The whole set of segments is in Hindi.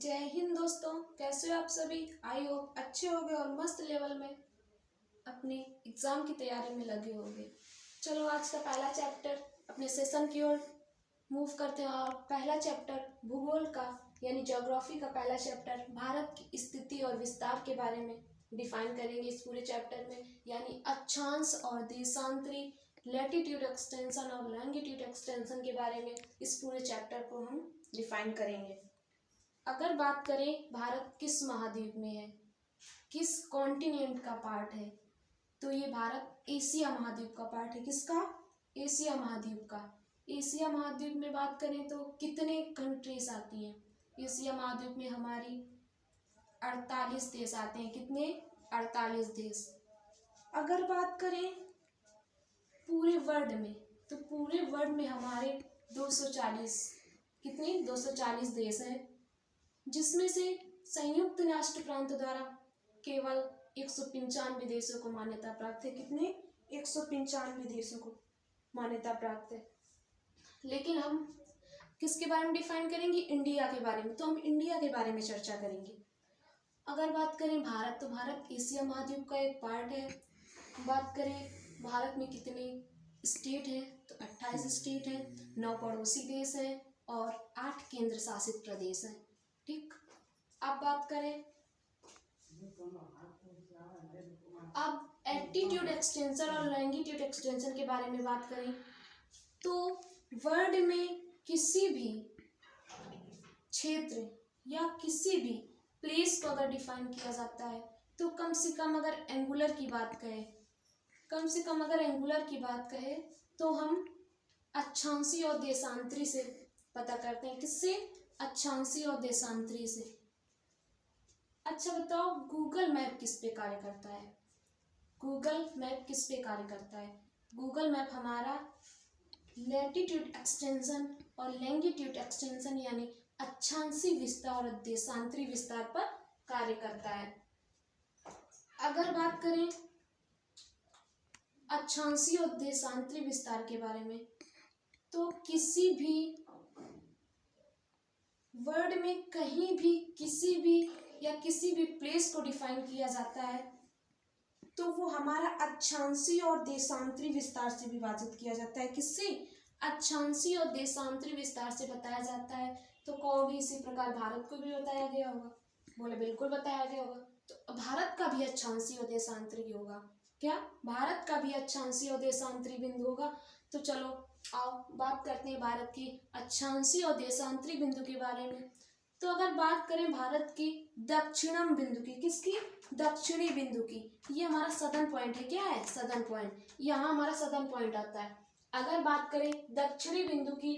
जय हिंद दोस्तों, कैसे हो आप सभी। आई होप अच्छे होंगे और मस्त लेवल में अपनी एग्ज़ाम की तैयारी में लगे होंगे। चलो आज का पहला चैप्टर अपने सेशन की ओर मूव करते हैं और पहला चैप्टर भूगोल का यानी ज्योग्राफी का पहला चैप्टर भारत की स्थिति और विस्तार के बारे में डिफाइन करेंगे इस पूरे चैप्टर में। यानी अक्षांश और देशांतरी, लैटिट्यूड एक्सटेंशन और लॉन्गिट्यूड एक्सटेंशन के बारे में इस पूरे चैप्टर को हम डिफाइन करेंगे। अगर बात करें भारत किस महाद्वीप में है, किस कॉन्टिनेंट का पार्ट है, तो ये भारत एशिया महाद्वीप का पार्ट है। किसका? एशिया महाद्वीप का। एशिया महाद्वीप में बात करें तो कितने कंट्रीज आती हैं? एशिया महाद्वीप में हमारी 48 देश आते हैं। कितने? 48 देश। अगर बात करें पूरे वर्ल्ड में, तो पूरे वर्ल्ड में हमारे 240 कितने 240 देश हैं, जिसमें से संयुक्त राष्ट्र प्रांत द्वारा केवल 195 देशों को मान्यता प्राप्त है। कितने? 195 देशों को मान्यता प्राप्त है। लेकिन हम किसके बारे में डिफाइन करेंगे? इंडिया के बारे में। तो हम इंडिया के बारे में चर्चा करेंगे। अगर बात करें भारत, तो भारत एशिया महाद्वीप का एक पार्ट है। बात करें भारत में कितने स्टेट हैं, तो 28 स्टेट हैं, 9 पड़ोसी देश हैं और 8 केंद्र शासित प्रदेश हैं। ठीक। अब बात करें, अब एल्टीट्यूड एक्सटेंशन और लॉन्गिट्यूड एक्सटेंशन के बारे में बात करें तो वर्ल्ड में किसी भी क्षेत्र या किसी भी प्लेस को अगर डिफाइन किया जाता है तो कम से कम अगर एंगुलर की बात करें तो हम अक्षांशीय और देशांतरी से पता करते हैं। किससे? अक्षांशीय और देशांतरी से। अच्छा बताओ, गूगल मैप किस पे कार्य करता है? गूगल मैप किस पे कार्य करता है? गूगल मैप हमारा लैटिट्यूड एक्सटेंशन और लॉन्गिट्यूड एक्सटेंशन यानी अक्षांशीय विस्तार और देशांतरी विस्तार पर कार्य करता है। अगर बात करें अक्षांशीय और देशांतरी विस्तार के बारे में, तो किसी भी वर्ड में कहीं भी किसी भी प्लेस को डिफाइन किया जाता है तो वो हमारा अक्षांशीय और देशांतरी विस्तार से विभाजित किया जाता है। किससे? अक्षांशीय और देशांतरी विस्तार से बताया जाता है। तो कहोगे इसी प्रकार भारत को भी बताया गया होगा। बोले बिल्कुल बताया गया होगा। तो भारत का भी अक्षांशीय और देशांतरी होगा। क्या? भारत का भी अक्षांशीय और देशांतरी बिंदु होगा। तो चलो आओ बात करते हैं भारत की अक्षांशीय और देशांतरी बिंदु के बारे में। तो अगर बात करें भारत की दक्षिणम बिंदु की, किसकी? दक्षिणी बिंदु की, ये हमारा सदर्न पॉइंट है। क्या है? Southern point. यहाँ हमारा सदर्न पॉइंट आता है। अगर बात करें दक्षिणी बिंदु की,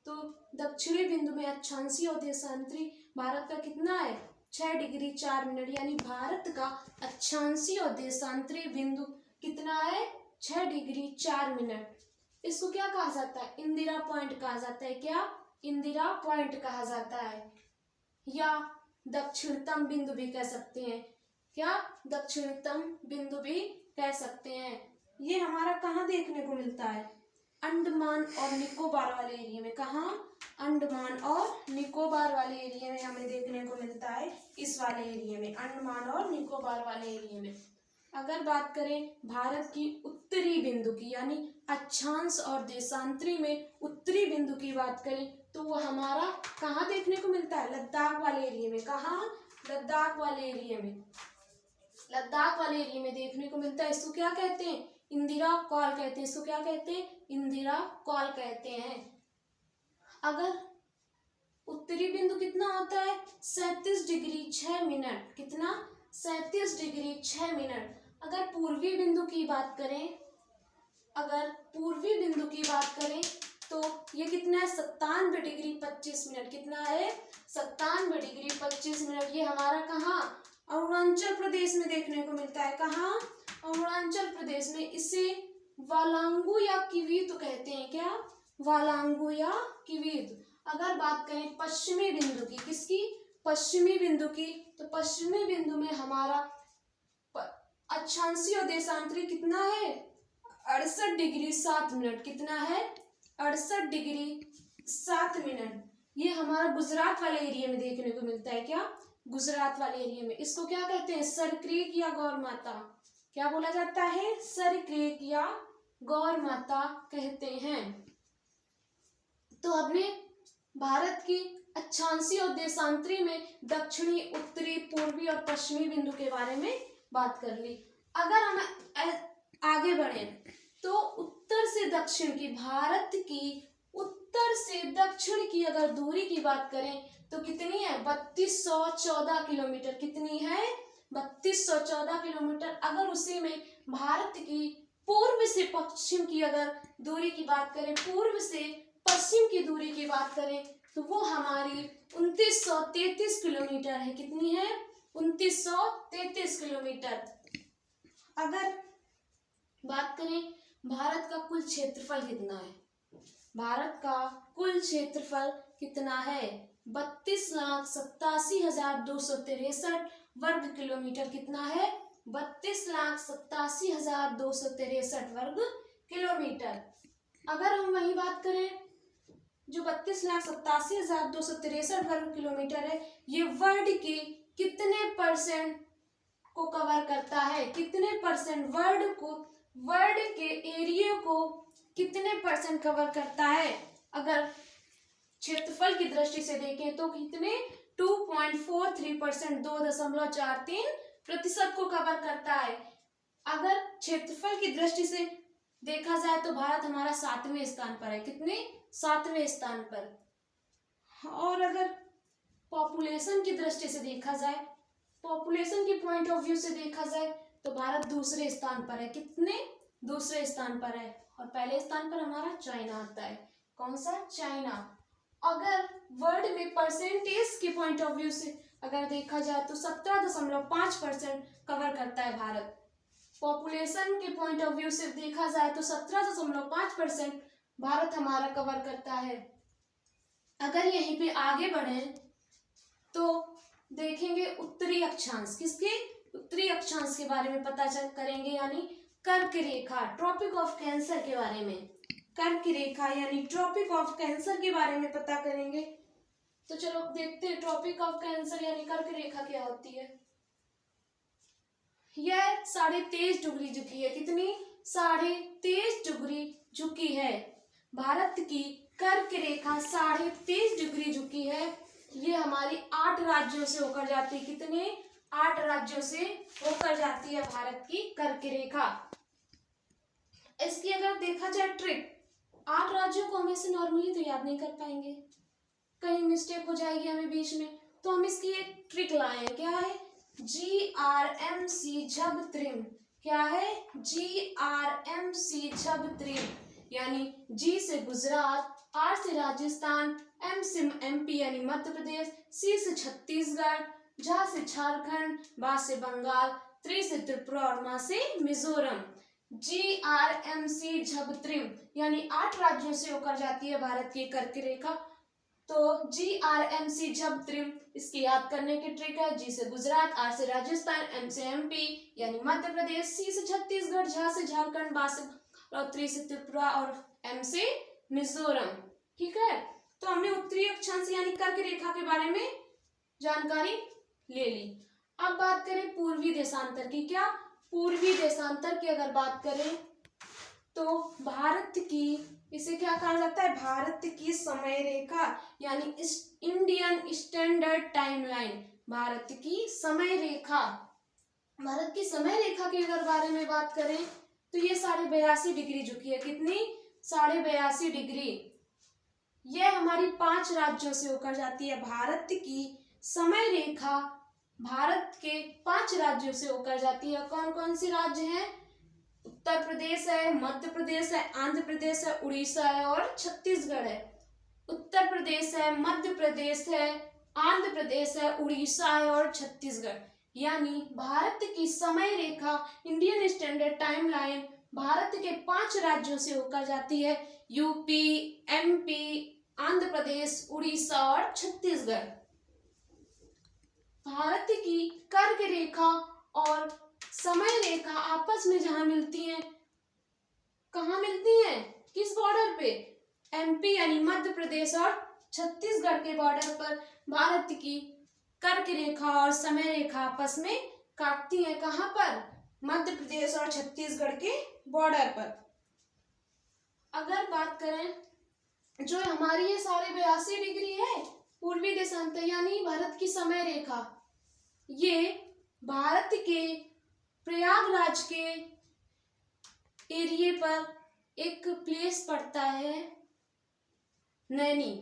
तो दक्षिणी बिंदु में अक्षांशीय और देशांतरी भारत का कितना है? 6 डिग्री 4 मिनट। यानी भारत का अक्षांशीय और देशांतरी बिंदु कितना है? 6 डिग्री 4 मिनट। इसको क्या कहा जाता है? इंदिरा पॉइंट कहा जाता है। क्या? इंदिरा पॉइंट कहा जाता है, या दक्षिणतम बिंदु भी कह सकते हैं। क्या? दक्षिणतम बिंदु भी कह सकते हैं। ये हमारा कहाँ देखने को मिलता है? अंडमान और निकोबार वाले एरिया में। कहाँ? अंडमान और निकोबार वाले एरिया में हमें देखने को मिलता है। इस वाले एरिया में, अंडमान और निकोबार वाले एरिया में। अगर बात करें भारत की उत्तरी बिंदु की, यानी अक्षांश और देशांतरी में उत्तरी बिंदु की बात करें तो वो हमारा कहाँ देखने को मिलता है? लद्दाख वाले एरिया में। कहाँ? लद्दाख वाले एरिया में। लद्दाख वाले एरिया में देखने को मिलता है। इसको क्या कहते हैं? इंदिरा कॉल कहते हैं। इसको क्या कहते हैं? इंदिरा कॉल कहते हैं। अगर उत्तरी बिंदु कितना होता है? 37 डिग्री 6 मिनट। कितना? 37 डिग्री 6 मिनट। अगर पूर्वी बिंदु की बात करें तो ये कितना है? 97 डिग्री 25 मिनट। कितना है? 97 डिग्री 25 मिनट। ये हमारा कहाँ? अरुणाचल प्रदेश में देखने को मिलता है। कहाँ? अरुणाचल प्रदेश में। इसे वालांगू या किवीत कहते हैं। क्या? वालांगू या किवीत। अगर बात करें पश्चिमी बिंदु की, किसकी? पश्चिमी बिंदु की, तो पश्चिमी बिंदु में हमारा अक्षांशीय और देशांतरी कितना है? 68 डिग्री 7 मिनट। कितना है? 68 डिग्री 7 मिनट। ये हमारा गुजरात वाले एरिया में देखने को मिलता है। क्या? गुजरात वाले एरिया में। इसको क्या कहते हैं? सरक्रीक या गौर माता। क्या बोला जाता है? सरक्रीक या गौर माता कहते हैं। तो हमने भारत की अक्षांशीय और देशांतरी में दक्षिणी, उत्तरी, पूर्वी और पश्चिमी बिंदु के बारे में बात कर ली। अगर हम आगे बढ़े तो उत्तर से दक्षिण की, भारत की उत्तर से दक्षिण की अगर दूरी की बात करें तो कितनी है? 3214 किलोमीटर। कितनी है? 3214 किलोमीटर। अगर उसी में भारत की पूर्व से पश्चिम की अगर दूरी की बात करें, पूर्व से पश्चिम की दूरी की बात करें तो वो हमारी 2933 किलोमीटर है। कितनी है? 2933 किलोमीटर। अगर बात करें भारत का कुल क्षेत्रफल कितना है, भारत का कुल क्षेत्रफल कितना है? 32,87,263 वर्ग किलोमीटर। कितना है? 32,87,263 वर्ग किलोमीटर। अगर हम वही बात करें, जो 32,87,263 वर्ग किलोमीटर है, ये वर्ल्ड के कितने परसेंट को कवर करता है? कितने परसेंट वर्ल्ड के एरिया को कितने परसेंट कवर करता है? अगर क्षेत्रफल की दृष्टि से देखें तो कितने? 2.43%, 2.43% को कवर करता है। अगर क्षेत्रफल की दृष्टि से देखा जाए तो भारत हमारा 7वें स्थान पर है। कितने? 7वें स्थान पर। और अगर पॉपुलेशन की दृष्टि से देखा जाए, पॉपुलेशन के पॉइंट ऑफ व्यू से देखा जाए तो भारत दूसरे स्थान पर है। कितने? दूसरे स्थान पर है। और पहले स्थान पर हमारा चाइना आता है। कौन सा? चाइना। अगर वर्ल्ड में परसेंटेज के पॉइंट ऑफ व्यू से अगर देखा जाए तो 17.5% कवर करता है भारत। पॉपुलेशन के पॉइंट ऑफ व्यू से देखा जाए तो 17.5% भारत हमारा कवर करता है। अगर यहीं पे आगे बढ़े तो देखेंगे उत्तरी अक्षांश। किसके? उत्तरी अक्षांश के बारे में पता करेंगे, यानी कर्क रेखा, ट्रॉपिक ऑफ कैंसर के बारे में। कर्क रेखा यानी ट्रॉपिक ऑफ कैंसर के बारे में पता करेंगे। तो चलो देखते हैं ट्रॉपिक ऑफ कैंसर यानी कर्क रेखा क्या होती है। यह 23.5 डिग्री झुकी है। कितनी? 23.5 डिग्री झुकी है। भारत की कर्क रेखा 23.5 डिग्री झुकी है। ये हमारी 8 राज्यों से होकर जाती है। कितने? 8 राज्यों से होकर जाती है भारत की कर्क रेखा। इसकी अगर देखा जाए ट्रिक, 8 राज्यों को हम ऐसे नॉर्मली तो याद नहीं कर पाएंगे, कहीं मिस्टेक हो जाएगी हमें बीच में, तो हम इसकी एक ट्रिक लाए। क्या है? GRMC झब त्रिम। क्या है? GRMC झब त्रिम, यानी G से गुजरात, R से राजस्थान, M से MP यानी मध्य प्रदेश, C से छत्तीसगढ़, झ से झारखंड, बा से बंगाल, त्रि से त्रिपुरा और मा से मिजोरम। GRMC झब त्रिम यानी 8 राज्यों से होकर जाती है भारत की कर्क रेखा। तो GRMC झब त्रिम, इसकी याद करने की ट्रिक है। G से गुजरात, R से राजस्थान, M से MP यानी मध्य प्रदेश, C से छत्तीसगढ़, झ से झारखंड, बा से और त्रि से त्रिपुरा और M से मिजोरम। ठीक है, तो हमने उत्तरी अक्षांश यानी कर्क रेखा के बारे में जानकारी ले ली। अब बात करें पूर्वी देशांतर की। क्या? पूर्वी देशांतर की अगर बात करें तो भारत की, इसे क्या कहा जाता है? भारत की समय रेखा यानी इंडियन स्टैंडर्ड टाइमलाइन। भारत की समय रेखा, भारत की समय रेखा के अगर बारे में बात करें तो ये 82.5 डिग्री झुकी है। कितनी? 82.5 डिग्री। यह हमारी 5 राज्यों से होकर जाती है। भारत की समय रेखा भारत के 5 राज्यों से होकर जाती है। कौन कौन सी राज्य हैं? उत्तर प्रदेश है, मध्य प्रदेश है, आंध्र प्रदेश है, उड़ीसा है और छत्तीसगढ़ है। उत्तर प्रदेश है, मध्य प्रदेश है, आंध्र प्रदेश है, उड़ीसा है और छत्तीसगढ़। यानी भारत की समय रेखा इंडियन स्टैंडर्ड टाइमलाइन भारत के 5 राज्यों से होकर जाती है। यूपी, MP, आंध्र प्रदेश, उड़ीसा और छत्तीसगढ़। भारत की कर्क रेखा और समय रेखा आपस में जहां मिलती हैं, कहाँ मिलती हैं? किस बॉर्डर पे? MP यानी मध्य प्रदेश और छत्तीसगढ़ के बॉर्डर पर भारत की कर्क रेखा और समय रेखा आपस में काटती है। कहाँ पर? मध्य प्रदेश और छत्तीसगढ़ के बॉर्डर पर। अगर बात करें जो हमारी ये 82.5 डिग्री है पूर्वी देशांतर यानी भारत की समय रेखा, ये भारत के प्रयागराज के एरिए पर एक प्लेस पड़ता है नैनी।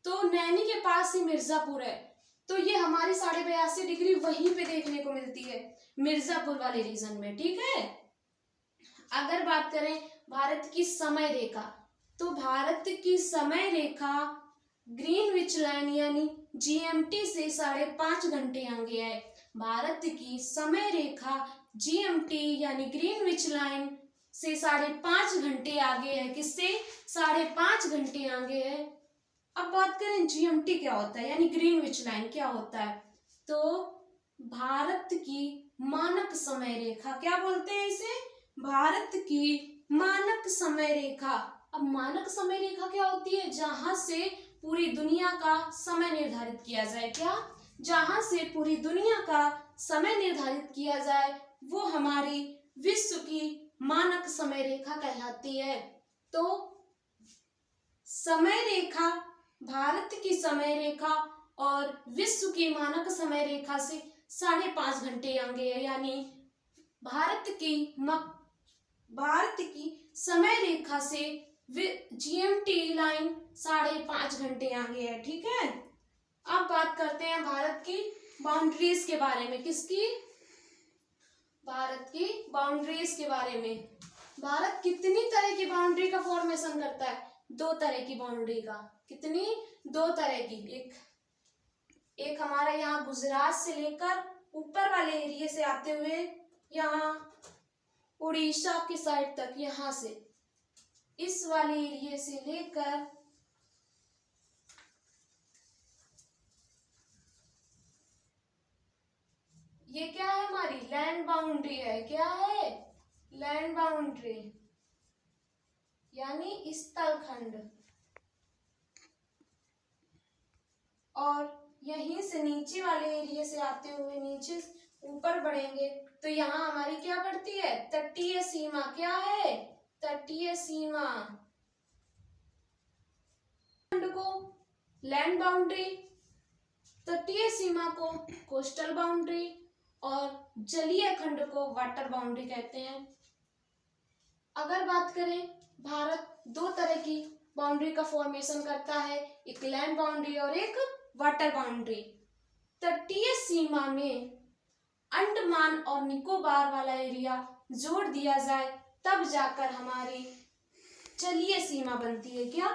तो नैनी के पास ही मिर्जापुर है, तो ये हमारी 82.5 डिग्री वहीं पे देखने को मिलती है, मिर्जापुर वाले रीजन में। ठीक है। अगर बात करें भारत की समय रेखा, तो भारत की समय रेखा ग्रीनविच लाइन यानी जीएमटी से 5.5 घंटे आगे है। भारत की समय रेखा जीएमटी यानी ग्रीनविच लाइन से 5.5 घंटे आगे है। किससे? 5.5 घंटे आगे है। अब बात करें जीएमटी क्या होता है यानी ग्रीनविच लाइन क्या होता है, तो भारत की मानक समय रेखा। क्या बोलते हैं इसे? भारत की मानक समय रेखा। अब मानक समय रेखा क्या होती है? जहां से पूरी दुनिया का समय निर्धारित किया जाए। क्या? जहां से पूरी दुनिया का समय निर्धारित किया जाए वो हमारी विश्व की मानक समय रेखा कहलाती है। तो समय रेखा, भारत की समय रेखा और विश्व की मानक समय रेखा से 5.5 घंटे आगे है, यानी भारत की समय रेखा से जीएमटी लाइन 5.5 घंटे आगे है। ठीक है। अब बात करते हैं भारत की बाउंड्रीज के बारे में। किसकी? भारत की बाउंड्रीज के बारे में। भारत कितनी तरह की बाउंड्री का फॉर्मेशन करता है? 2 तरह की बाउंड्री का। कितनी? 2 तरह की। एक हमारा यहाँ गुजरात से लेकर ऊपर वाले एरिया से आते हुए यहाँ उड़ीसा की साइड तक, यहाँ से इस वाले एरिया से लेकर ये क्या है? हमारी लैंड बाउंड्री है। क्या है? लैंड बाउंड्री यानी स्थलखंड। और यहीं से नीचे वाले एरिया से आते हुए नीचे ऊपर बढ़ेंगे तो यहाँ हमारी क्या पड़ती है? तटीय सीमा। क्या है? तटीय सीमा। खंड को लैंड बाउंड्री, तटीय सीमा को कोस्टल बाउंड्री और जलीय खंड को वाटर बाउंड्री कहते हैं। अगर बात करें, भारत 2 तरह की बाउंड्री का फॉर्मेशन करता है, एक लैंड बाउंड्री और एक वाटर बाउंड्री। तटीय सीमा में अंडमान और निकोबार वाला एरिया जोड़ दिया जाए तब जाकर हमारी जलीय सीमा बनती है। क्या?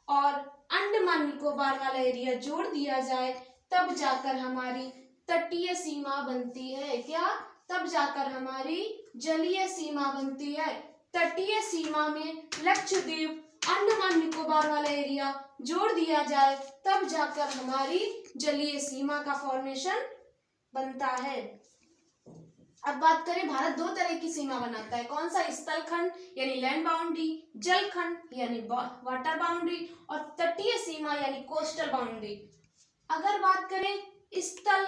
और अंडमान निकोबार वाला एरिया जोड़ दिया जाए तब जाकर हमारी तटीय सीमा बनती है। क्या? तब जाकर हमारी जलीय सीमा बनती है। तटीय सीमा में लक्षद्वीप, अंडमान निकोबार वाला एरिया जोड़ दिया जाए तब जाकर हमारी जलीय सीमा का फॉर्मेशन बनता है। अब बात करें, भारत 2 तरह की सीमा बनाता है। कौन सा? स्थलखंड यानी लैंड बाउंड्री, जलखंड यानी वाटर बाउंड्री और तटीय सीमा यानी कोस्टल बाउंड्री। अगर बात करें स्थल